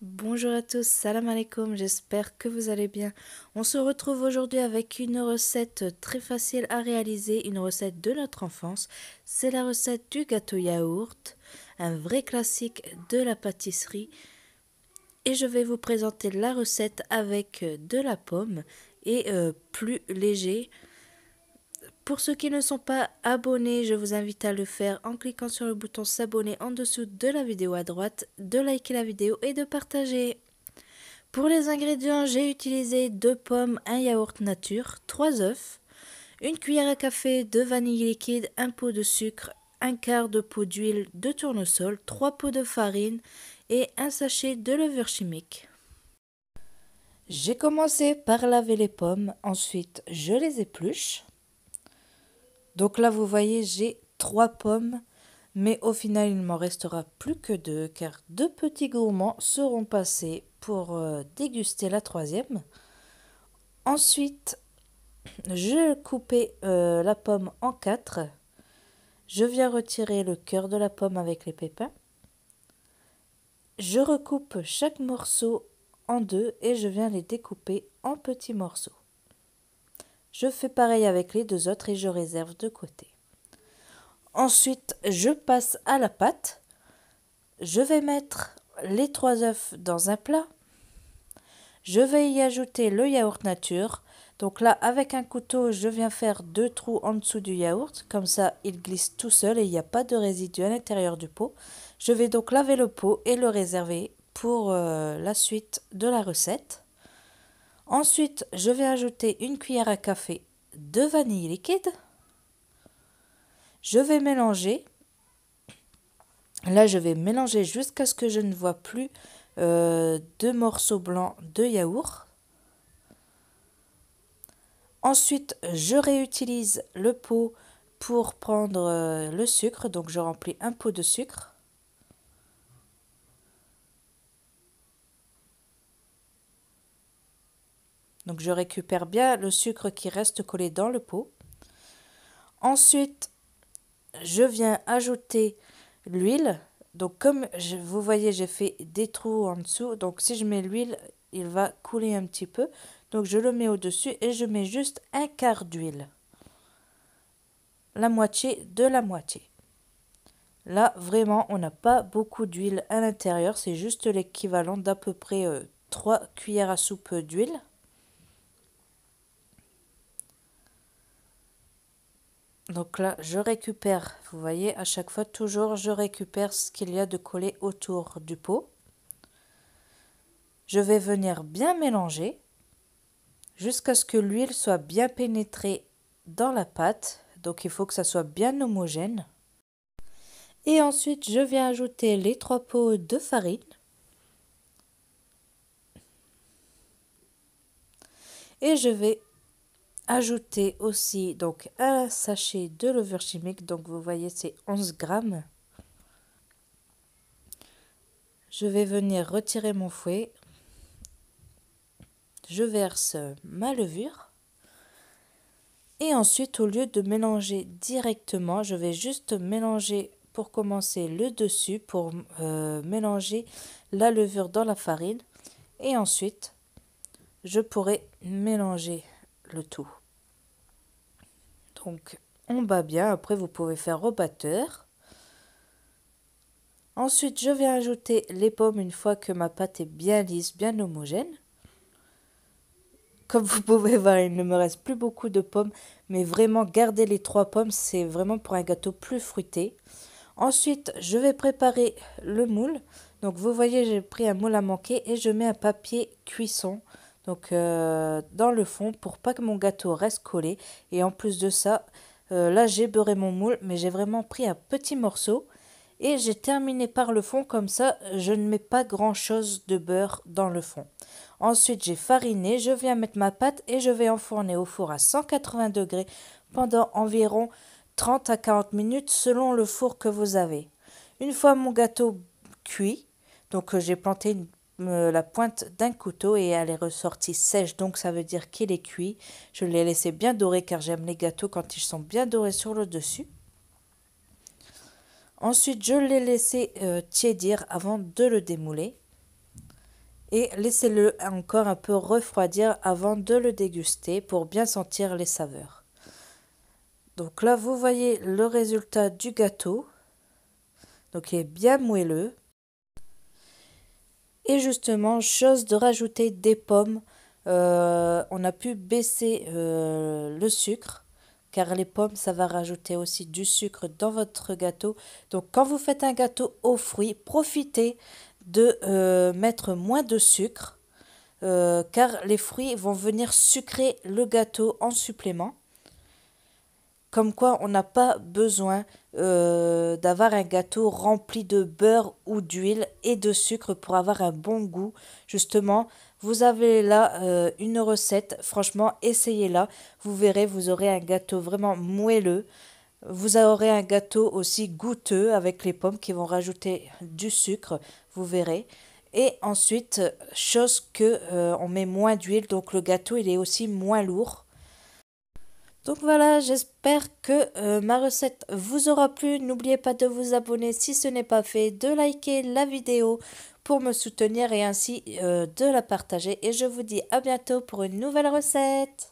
Bonjour à tous, salam alaikum, j'espère que vous allez bien. On se retrouve aujourd'hui avec une recette très facile à réaliser, une recette de notre enfance. C'est la recette du gâteau yaourt, un vrai classique de la pâtisserie. Et je vais vous présenter la recette avec de la pomme et plus léger. Pour ceux qui ne sont pas abonnés, je vous invite à le faire en cliquant sur le bouton s'abonner en dessous de la vidéo à droite, de liker la vidéo et de partager. Pour les ingrédients, j'ai utilisé 2 pommes, un yaourt nature, 3 œufs, une cuillère à café de vanille liquide, un pot de sucre, un quart de pot d'huile de tournesol, 3 pots de farine et un sachet de levure chimique. J'ai commencé par laver les pommes, ensuite je les épluche. Donc là vous voyez j'ai 3 pommes, mais au final il ne m'en restera plus que 2 car 2 petits gourmands seront passés pour déguster la troisième. Ensuite, je coupais la pomme en 4. Je viens retirer le cœur de la pomme avec les pépins. Je recoupe chaque morceau en 2 et je viens les découper en petits morceaux. Je fais pareil avec les 2 autres et je réserve de côté. Ensuite, je passe à la pâte. Je vais mettre les 3 œufs dans un plat. Je vais y ajouter le yaourt nature. Donc là, avec un couteau, je viens faire 2 trous en dessous du yaourt. Comme ça, il glisse tout seul et il n'y a pas de résidus à l'intérieur du pot. Je vais donc laver le pot et le réserver pour la suite de la recette. Ensuite, je vais ajouter une cuillère à café de vanille liquide. Je vais mélanger. Là, je vais mélanger jusqu'à ce que je ne vois plus 2 morceaux blancs de yaourt. Ensuite, je réutilise le pot pour prendre le sucre. Donc, je remplis un pot de sucre. Donc, je récupère bien le sucre qui reste collé dans le pot. Ensuite, je viens ajouter l'huile. Donc, comme vous voyez, j'ai fait des trous en dessous. Donc, si je mets l'huile, il va couler un petit peu. Donc, je le mets au-dessus et je mets juste un quart d'huile. La moitié de la moitié. Là, vraiment, on n'a pas beaucoup d'huile à l'intérieur. C'est juste l'équivalent d'à peu près 3 cuillères à soupe d'huile. Donc là, je récupère, vous voyez, à chaque fois, toujours, je récupère ce qu'il y a de collé autour du pot. Je vais venir bien mélanger jusqu'à ce que l'huile soit bien pénétrée dans la pâte. Donc, il faut que ça soit bien homogène. Et ensuite, je viens ajouter les 3 pots de farine. Et je vais ajouter aussi donc un sachet de levure chimique. Donc, vous voyez, c'est 11 grammes. Je vais venir retirer mon fouet. Je verse ma levure. Et ensuite, au lieu de mélanger directement, je vais juste mélanger pour commencer le dessus pour mélanger la levure dans la farine. Et ensuite, je pourrai mélanger le tout. Donc, on bat bien. Après, vous pouvez faire au batteur. Ensuite, je vais ajouter les pommes une fois que ma pâte est bien lisse, bien homogène. Comme vous pouvez voir, il ne me reste plus beaucoup de pommes, mais vraiment garder les 3 pommes, c'est vraiment pour un gâteau plus fruité. Ensuite, je vais préparer le moule. Donc vous voyez, j'ai pris un moule à manquer et je mets un papier cuisson donc dans le fond pour pas que mon gâteau reste collé. Et en plus de ça, là j'ai beurré mon moule, mais j'ai vraiment pris un petit morceau. Et j'ai terminé par le fond, comme ça je ne mets pas grand chose de beurre dans le fond. Ensuite j'ai fariné, je viens mettre ma pâte et je vais enfourner au four à 180 degrés pendant environ 30 à 40 minutes selon le four que vous avez. Une fois mon gâteau cuit, donc j'ai planté la pointe d'un couteau et elle est ressortie sèche, donc ça veut dire qu'il est cuit. Je l'ai laissé bien doré car j'aime les gâteaux quand ils sont bien dorés sur le dessus. Ensuite, je l'ai laissé tiédir avant de le démouler. et laissez-le encore un peu refroidir avant de le déguster pour bien sentir les saveurs. Donc là, vous voyez le résultat du gâteau. Donc il est bien moelleux. Et justement, chose de rajouter des pommes. On a pu baisser le sucre, car les pommes, ça va rajouter aussi du sucre dans votre gâteau. Donc quand vous faites un gâteau aux fruits, profitez de mettre moins de sucre, car les fruits vont venir sucrer le gâteau en supplément. Comme quoi, on n'a pas besoin d'avoir un gâteau rempli de beurre ou d'huile et de sucre pour avoir un bon goût. Justement, vous avez là une recette. Franchement, essayez-la. Vous verrez, vous aurez un gâteau vraiment moelleux. Vous aurez un gâteau aussi goûteux avec les pommes qui vont rajouter du sucre. Vous verrez. Et ensuite, chose que on met moins d'huile, donc le gâteau il est aussi moins lourd. Donc voilà, j'espère que ma recette vous aura plu. N'oubliez pas de vous abonner si ce n'est pas fait, de liker la vidéo pour me soutenir et ainsi de la partager. Et je vous dis à bientôt pour une nouvelle recette.